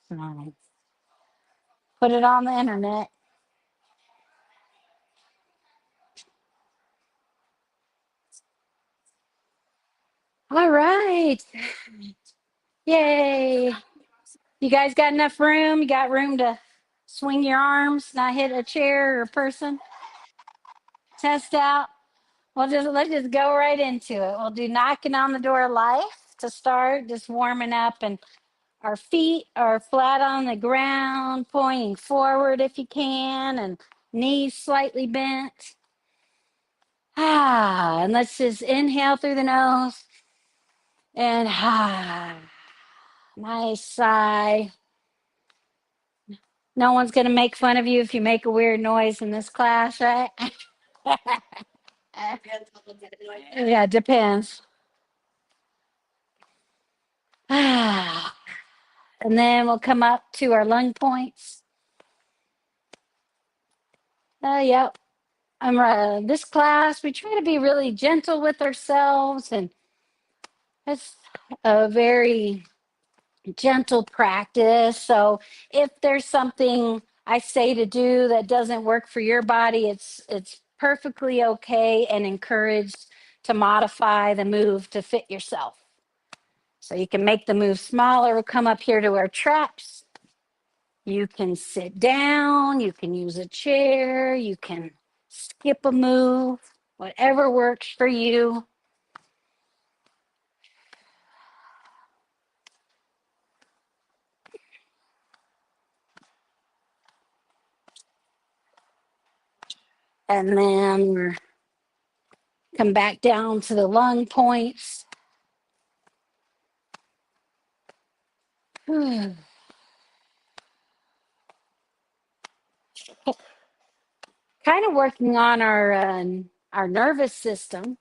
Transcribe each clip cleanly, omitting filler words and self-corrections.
So, put it on the internet. All right. Yay. You guys got enough room? You got room to swing your arms, not hit a chair or a person? Test out. Let's just go right into it. We'll do knocking on the door of life to start, just warming up, and our feet are flat on the ground, pointing forward if you can, and knees slightly bent. And let's just inhale through the nose and nice sigh. No one's going to make fun of you if you make a weird noise in this class, right? Yeah, it depends. And then we'll come up to our lung points. Yep. This class, we try to be really gentle with ourselves, and it's a very gentle practice. So if there's something I say to do that doesn't work for your body, it's perfectly okay and encouraged to modify the move to fit yourself. So you can make the move smaller. We'll come up here to our traps. You can sit down, you can use a chair, you can skip a move, whatever works for you. And then we're come back down to the lung points. Kind of working on our nervous system.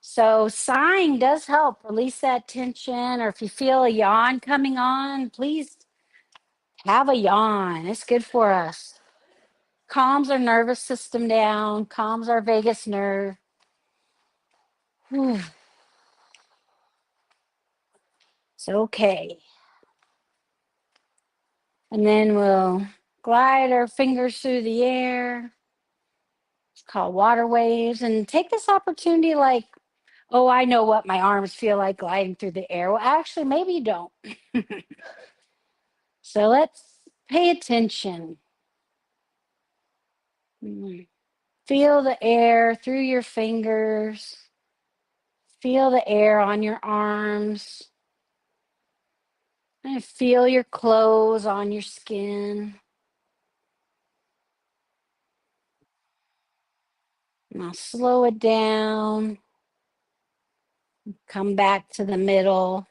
So sighing does help release that tension, or if you feel a yawn coming on, please have a yawn. It's good for us. Calms our nervous system down, calms our vagus nerve. It's okay. And then we'll glide our fingers through the air. It's called water waves. And take this opportunity like, oh, I know what my arms feel like gliding through the air. Well, actually, maybe you don't. So let's pay attention. Feel the air through your fingers. Feel the air on your arms. And feel your clothes on your skin. Now slow it down. Come back to the middle.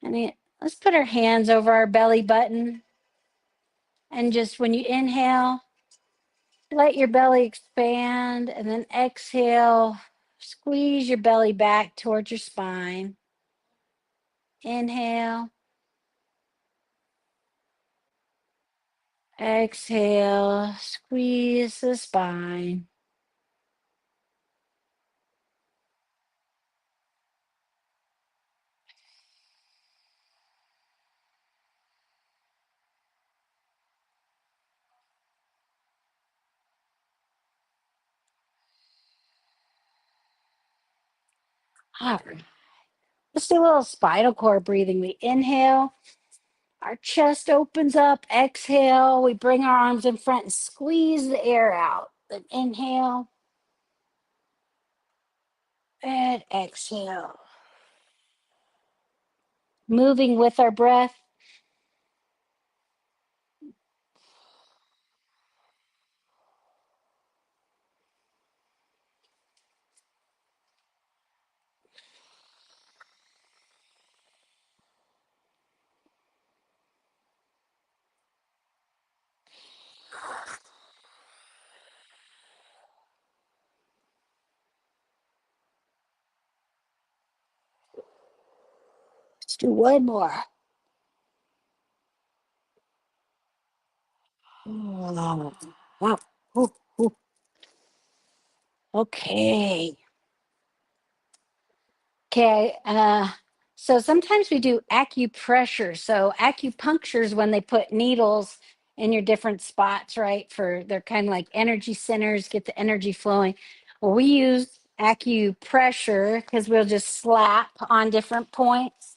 And let's put our hands over our belly button. And just when you inhale, let your belly expand. And then exhale, squeeze your belly back towards your spine. Inhale. Exhale, squeeze the spine. All right. Let's do a little spinal cord breathing. We inhale, our chest opens up. Exhale, we bring our arms in front and squeeze the air out. Then inhale and exhale. Moving with our breath. Let's do one more. Wow. Ooh, ooh. Okay. Okay. So sometimes we do acupressure. So acupuncture is when they put needles in your different spots, right? For they're kind of like energy centers, get the energy flowing. Well, we use acupressure because we'll just slap on different points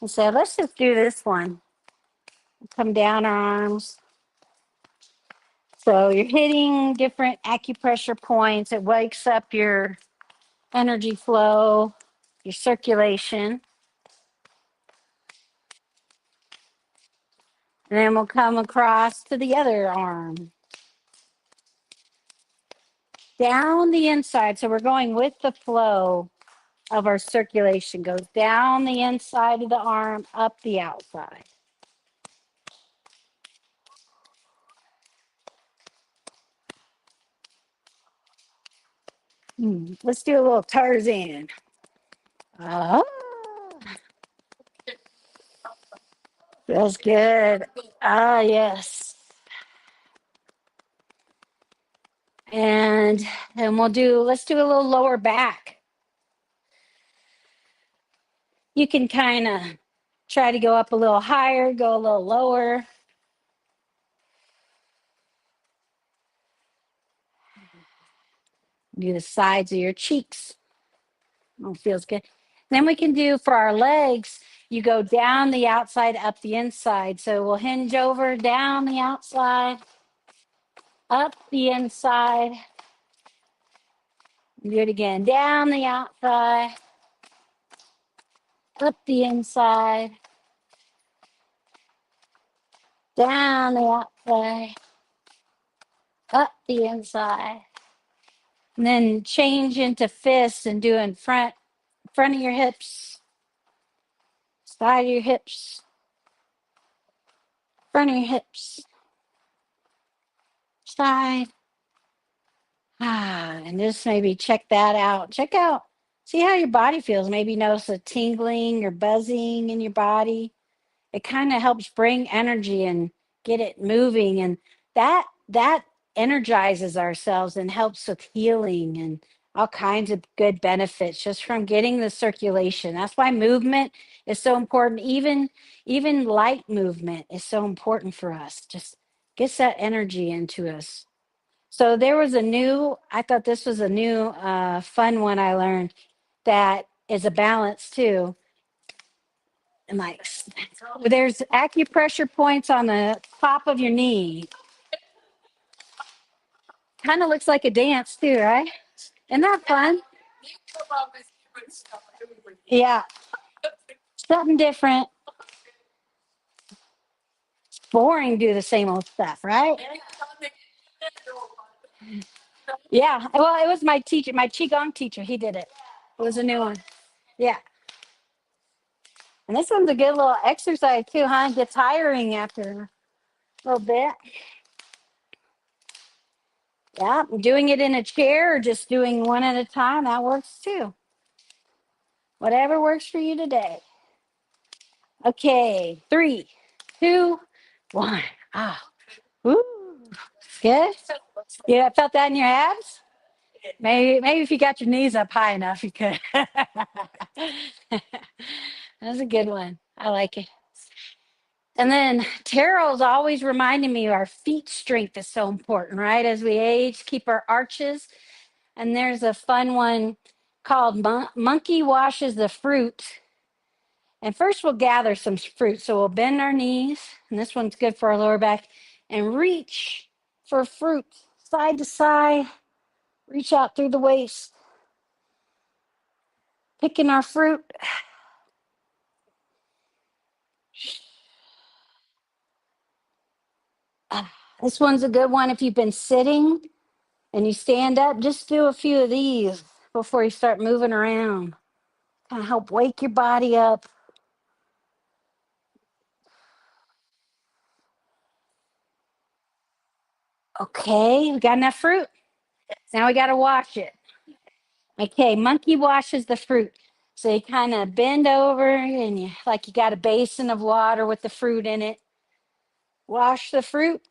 and say, let's just do this one. Come down our arms. So you're hitting different acupressure points. It wakes up your energy flow, your circulation. And then we'll come across to the other arm. Down the inside. So we're going with the flow of our circulation. Goes down the inside of the arm, up the outside. Let's do a little Tarzan. Oh, feels good. Ah, yes. And let's do a little lower back. You can kind of try to go up a little higher, go a little lower. Do the sides of your cheeks. Oh, feels good. Then we can do for our legs, you go down the outside, up the inside. So we'll hinge over, down the outside, up the inside. Do it again, down the outside, up the inside, down the outside, up the inside. And then change into fists and doing front of your hips, side of your hips, front of your hips, side. And just maybe check that out. Check out, see how your body feels. Maybe notice a tingling or buzzing in your body. It kind of helps bring energy and get it moving. And that energizes ourselves and helps with healing and all kinds of good benefits just from getting the circulation. That's why movement is so important. Even light movement is so important for us. Just gets that energy into us. So there was I thought this was a new fun one I learned that is a balance too. And like there's acupressure points on the top of your knee. Kind of looks like a dance too, right? Isn't that fun? Yeah, something different. Boring, do the same old stuff, right? Yeah. Well, it was my teacher, my qigong teacher. He did it. It was a new one. Yeah. And this one's a good little exercise too, huh? It gets tiring after a little bit. Yeah, doing it in a chair or just doing one at a time, that works too. Whatever works for you today. Okay, 3, 2, 1. Ah, woo. Good. Yeah, felt that in your abs? Maybe if you got your knees up high enough, you could. That's a good one. I like it. And then Terrell's always reminding me our feet strength is so important, right? As we age, keep our arches. And there's a fun one called Monkey Washes the Fruit. And first we'll gather some fruit. So we'll bend our knees, and this one's good for our lower back, and reach for fruit side to side. Reach out through the waist, picking our fruit. This one's a good one if you've been sitting and you stand up, just do a few of these before you start moving around. Kind of help wake your body up. Okay, we got enough fruit. Now we got to wash it. Okay, monkey washes the fruit. So you kind of bend over and you got a basin of water with the fruit in it. Wash the fruit.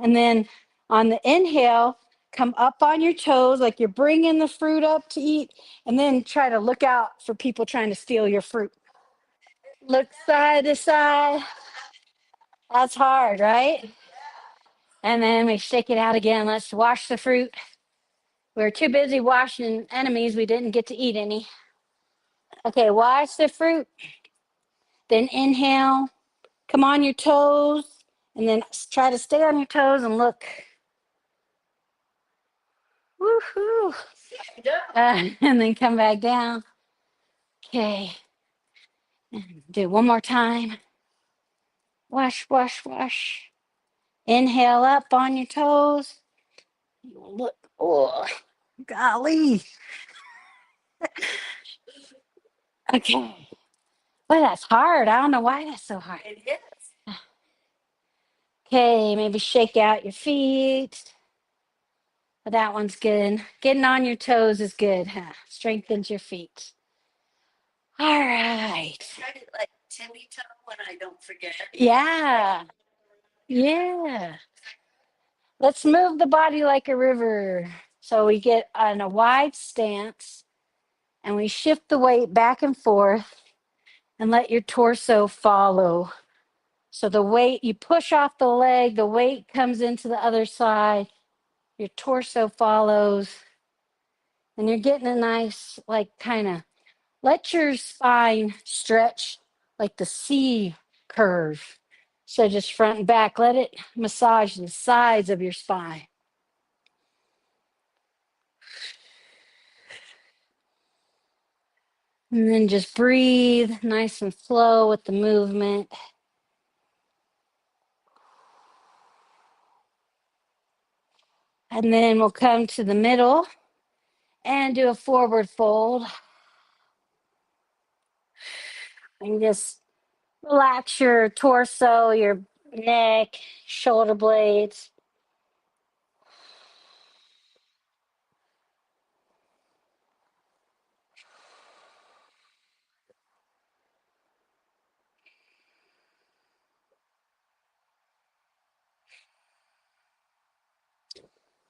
And then on the inhale, come up on your toes like you're bringing the fruit up to eat, and then try to look out for people trying to steal your fruit. Look side to side. That's hard, right? And then we shake it out again. Let's wash the fruit. We were too busy washing enemies, we didn't get to eat any. Okay, wash the fruit. Then inhale. Come on your toes. And then try to stay on your toes and look. Woohoo. And then come back down. Okay. Do it one more time. Wash, wash, wash. Inhale up on your toes. Look. Oh, golly. Okay. Well, that's hard. I don't know why that's so hard. It is. Okay, maybe shake out your feet. Well, that one's good. Getting on your toes is good, huh? Strengthens your feet. All right. Try to like tippy toe when I don't forget. Yeah. Yeah. Let's move the body like a river. So we get on a wide stance and we shift the weight back and forth and let your torso follow. So the weight, you push off the leg, the weight comes into the other side, your torso follows, and you're getting a nice, like, kind of let your spine stretch like the C curve. So just front and back, let it massage the sides of your spine. And then just breathe nice and slow with the movement. And then we'll come to the middle and do a forward fold. And just relax your torso, your neck, shoulder blades.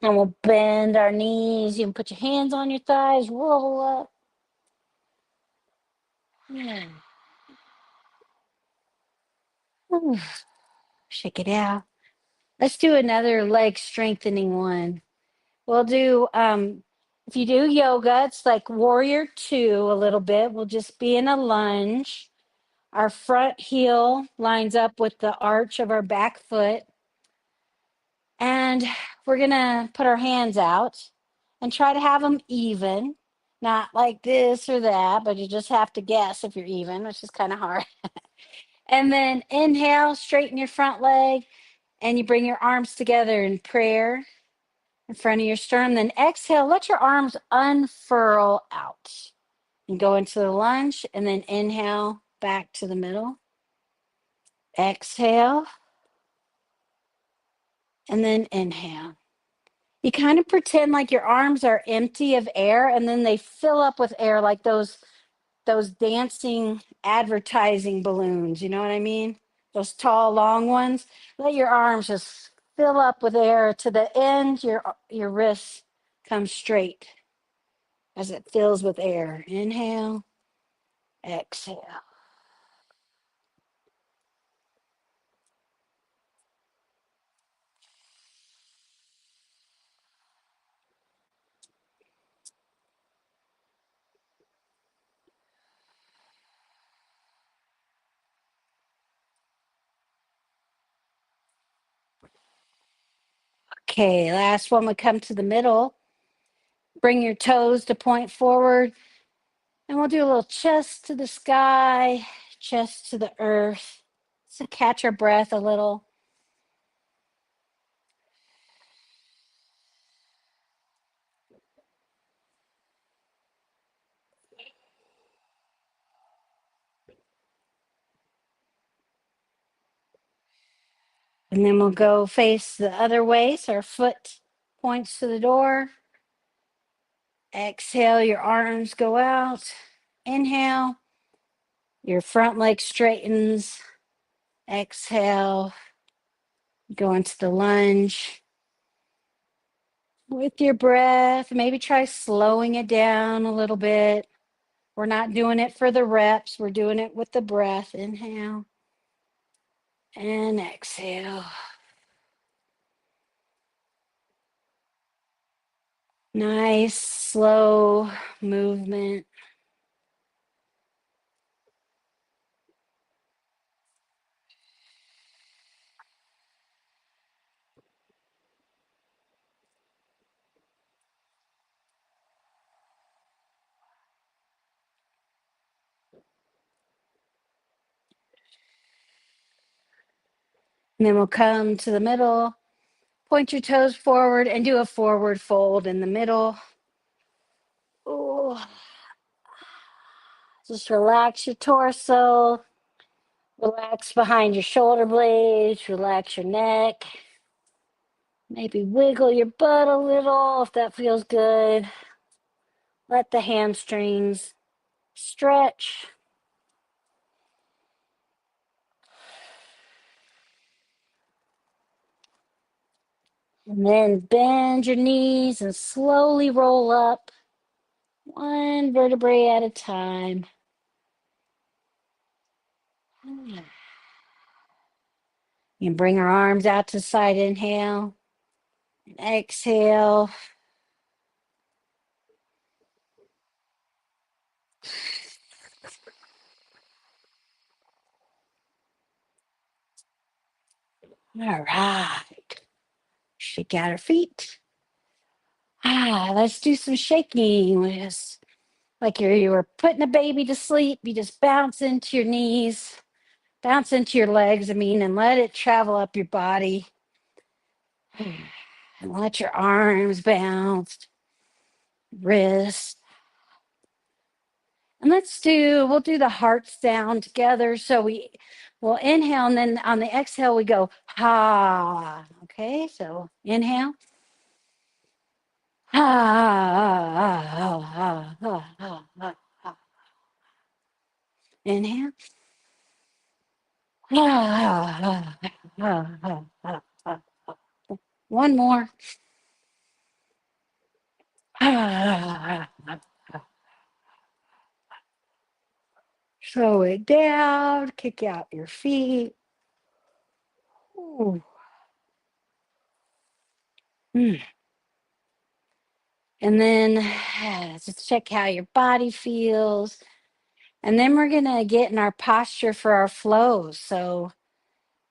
And we'll bend our knees. You can put your hands on your thighs, roll up. Yeah. Ooh, shake it out. Let's do another leg strengthening one. We'll do, if you do yoga, it's like warrior two a little bit. We'll just be in a lunge. Our front heel lines up with the arch of our back foot. And we're going to put our hands out and try to have them even, not like this or that, but you just have to guess if you're even, which is kind of hard. And then inhale, straighten your front leg, and you bring your arms together in prayer in front of your sternum. Then exhale, let your arms unfurl out and go into the lunge. And then inhale back to the middle. Exhale, and then inhale. You kind of pretend like your arms are empty of air and then they fill up with air like those dancing advertising balloons, you know what I mean? Those tall long ones. Let your arms just fill up with air to the end your wrists come straight as it fills with air. Inhale, exhale. Okay, last one we come to the middle. Bring your toes to point forward. And we'll do a little chest to the sky, chest to the earth. So catch our breath a little. And then we'll go face the other way. So our foot points to the door. Exhale, your arms go out. Inhale, your front leg straightens. Exhale, go into the lunge. with your breath. Maybe try slowing it down a little bit. We're not doing it for the reps. We're doing it with the breath. Inhale and exhale. Nice, slow movement. And then we'll come to the middle, point your toes forward, and do a forward fold in the middle. Ooh. Just relax your torso, relax behind your shoulder blades, relax your neck. Maybe wiggle your butt a little if that feels good. Let the hamstrings stretch. And then bend your knees and slowly roll up one vertebrae at a time. You can bring our arms out to the side, inhale, and exhale. All right. Shake out our feet. Let's do some shaking. Just like you were putting a baby to sleep, you just bounce into your knees, bounce into your legs, and let it travel up your body. And let your arms bounce, wrists. And we'll do the heart sound together. So we'll inhale, and then on the exhale, we go, ha. Okay, so inhale. Ha, ha, ha, ha, ha, ha, ha, ha. Inhale. Ha, ha, ha, ha, ha, ha, ha. One more. Ha, ha, ha, ha. Slow it down, kick out your feet. Ooh. Mm. And then just check how your body feels. And then we're going to get in our posture for our flows. So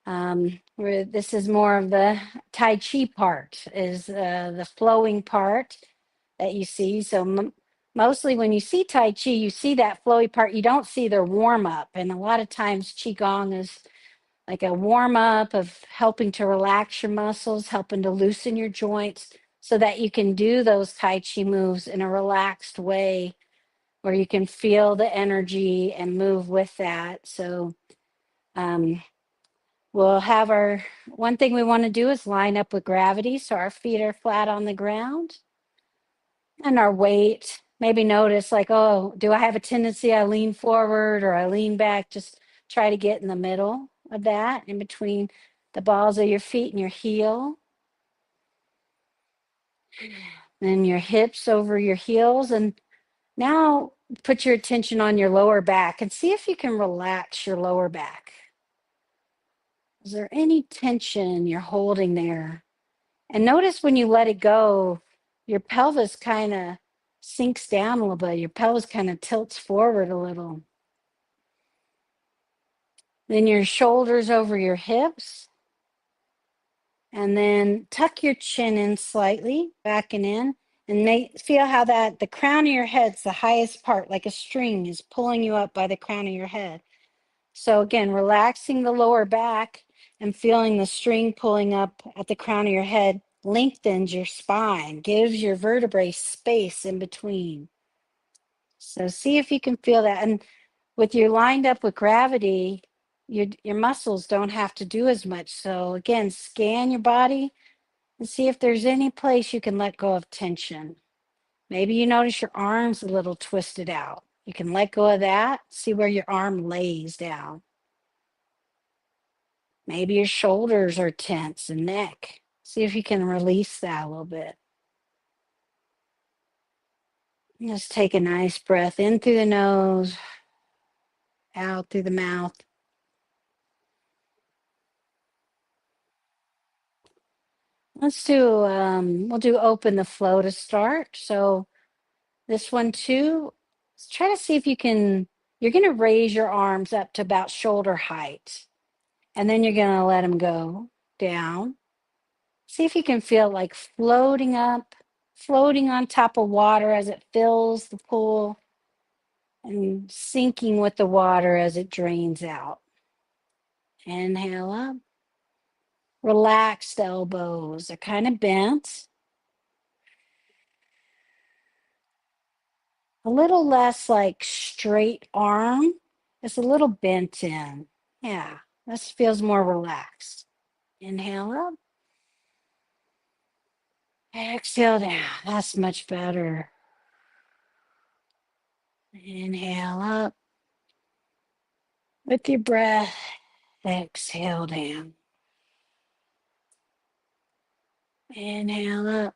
this is more of the Tai Chi part, is the flowing part that you see. So mostly when you see Tai Chi, you see that flowy part. You don't see their warm up. And a lot of times Qigong is like a warm up of helping to relax your muscles, helping to loosen your joints so that you can do those Tai Chi moves in a relaxed way where you can feel the energy and move with that. So um, we'll have our one thing we want to do is line up with gravity. So our feet are flat on the ground and our weight. Maybe notice, like, oh, do I have a tendency I lean forward or I lean back? Just try to get in the middle of that, in between the balls of your feet and your heel. Then your hips over your heels. And now put your attention on your lower back and see if you can relax your lower back. Is there any tension you're holding there? And notice when you let it go, your pelvis kind of sinks down a little bit. Your pelvis kind of tilts forward a little. Then your shoulders over your hips. And then tuck your chin in slightly, back and in. And feel how the crown of your head's the highest part, like a string is pulling you up by the crown of your head. So again, relaxing the lower back and feeling the string pulling up at the crown of your head lengthens your spine, gives your vertebrae space in between. So see if you can feel that. And with you lined up with gravity, your muscles don't have to do as much. So again, scan your body and see if there's any place you can let go of tension. Maybe you notice your arms a little twisted out. You can let go of that. See where your arm lays down. Maybe your shoulders are tense and neck. See if you can release that a little bit. Just take a nice breath in through the nose, out through the mouth. We'll do open the flow to start. So this one too, let's try to see if you're going to raise your arms up to about shoulder height. And then you're going to let them go down. See if you can feel like floating up, floating on top of water as it fills the pool and sinking with the water as it drains out. Inhale up. Relaxed elbows. They're kind of bent. A little less like straight arm. It's a little bent in. Yeah, this feels more relaxed. Inhale up. Exhale down. That's much better. Inhale up. With your breath, exhale down. Inhale up.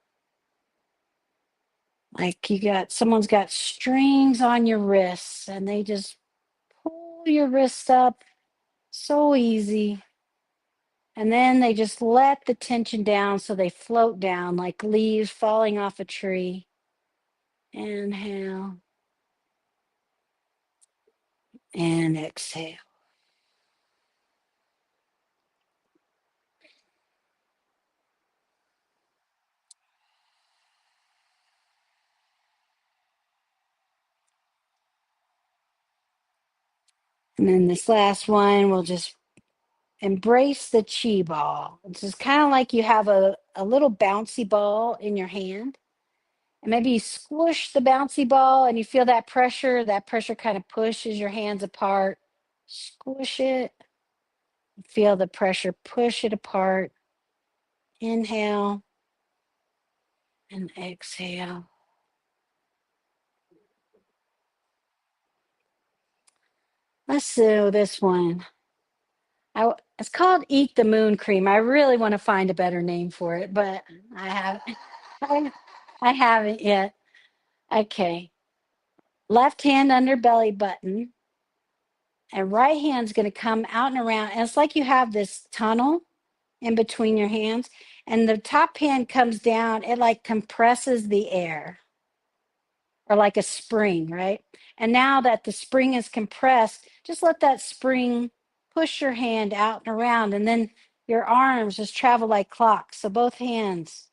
Like someone's got strings on your wrists and they just pull your wrists up so easy. And then they just let the tension down so they float down like leaves falling off a tree. Inhale and exhale. And then this last one, we'll just embrace the chi ball. It's just kind of like you have a little bouncy ball in your hand. And maybe you squish the bouncy ball and you feel that pressure. That pressure kind of pushes your hands apart. Squish it. Feel the pressure push it apart. Inhale and exhale. Let's do this one. It's called Eat the Moon Cream. I really want to find a better name for it, but I haven't. I, I haven't yet. Okay. Left hand under belly button, and right hand's going to come out and around. And it's like you have this tunnel in between your hands, and the top hand comes down. It like compresses the air, or like a spring, right? And now that the spring is compressed, just let that spring push your hand out and around, and then your arms just travel like clocks. So both hands.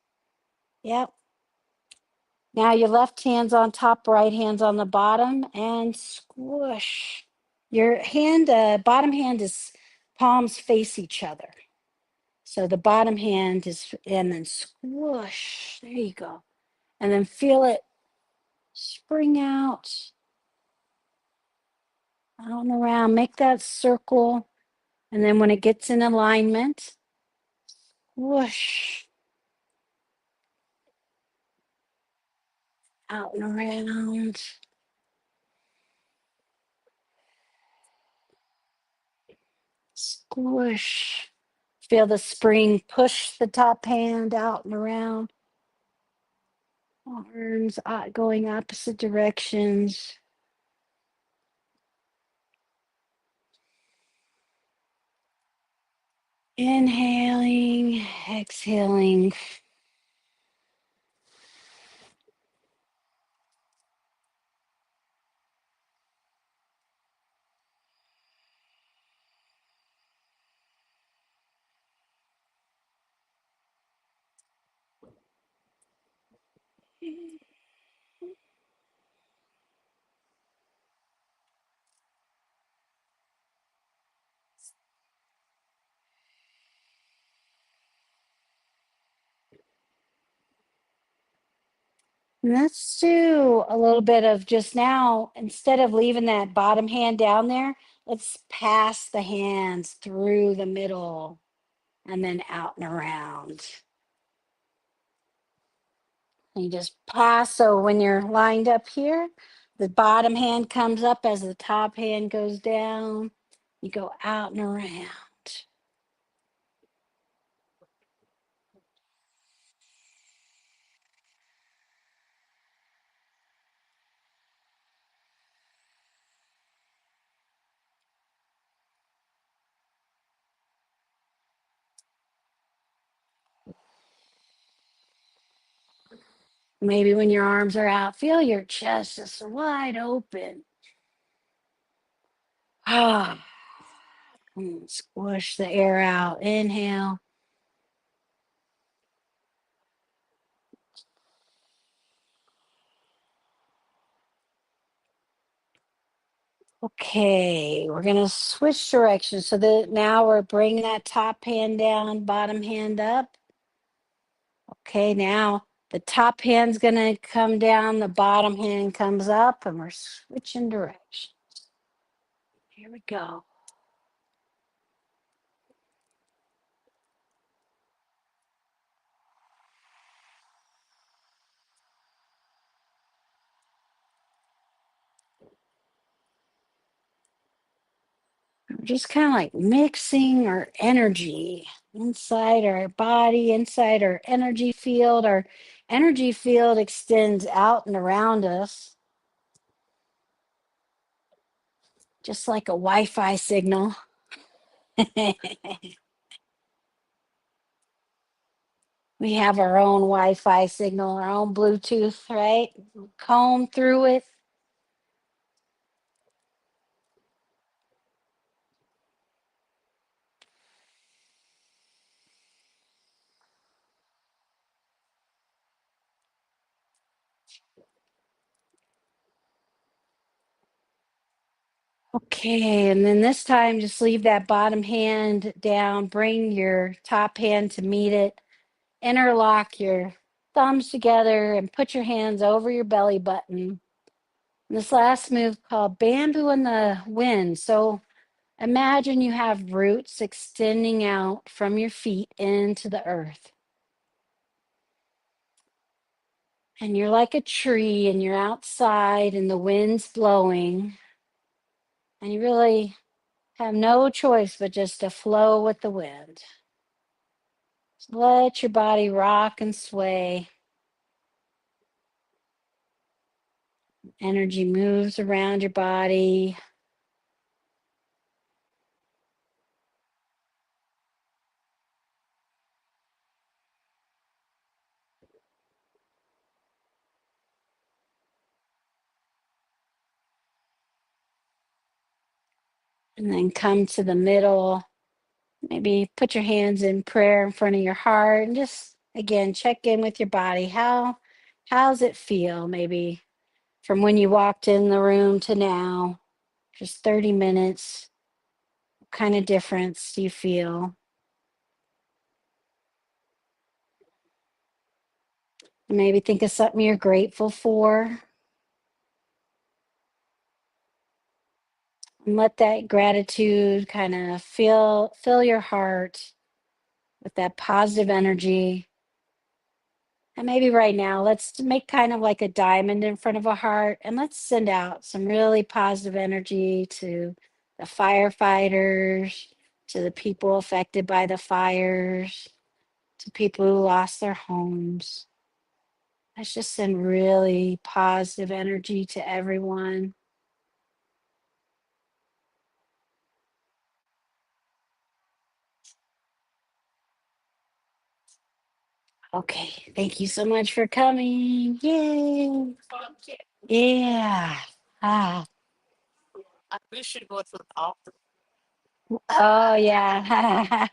Yep. Now your left hand's on top, right hand's on the bottom, and squish. Your bottom hand is palms face each other. So the bottom hand is, and then squish. There you go. And then feel it spring out and around. Make that circle. And then when it gets in alignment, whoosh, out and around. Squish. Feel the spring push the top hand out and around. Arms going opposite directions. Inhaling, exhaling. Let's do a little bit of just now, instead of leaving that bottom hand down there, let's pass the hands through the middle and then out and around. And you just pass. So when you're lined up here, the bottom hand comes up as the top hand goes down. You go out and around. Maybe when your arms are out, feel your chest just wide open. Ah, squish the air out. Inhale. Okay, we're going to switch directions so that now we're bringing that top hand down, bottom hand up. Okay, now the top hand's going to come down, the bottom hand comes up, and we're switching directions. Here we go. We're just kind of like mixing our energy inside our body, inside our energy field. Our energy field extends out and around us, just like a Wi Fi signal. We have our own Wi Fi signal, our own Bluetooth, right? Comb through it. Okay, and then this time just leave that bottom hand down, bring your top hand to meet it, interlock your thumbs together, and put your hands over your belly button. And this last move called bamboo in the wind. So imagine you have roots extending out from your feet into the earth. And you're like a tree and you're outside and the wind's blowing. And you really have no choice but just to flow with the wind. So let your body rock and sway. Energy moves around your body. And then come to the middle. Maybe put your hands in prayer in front of your heart and just again check in with your body. How's it feel? Maybe from when you walked in the room to now, just 30 minutes. What kind of difference do you feel? Maybe think of something you're grateful for and let that gratitude kind of fill your heart with that positive energy. And maybe right now, let's make kind of like a diamond in front of a heart and let's send out some really positive energy to the firefighters, to the people affected by the fires, to people who lost their homes. Let's just send really positive energy to everyone. Okay, thank you so much for coming. Yay. Yeah. Ah. Oh, yeah.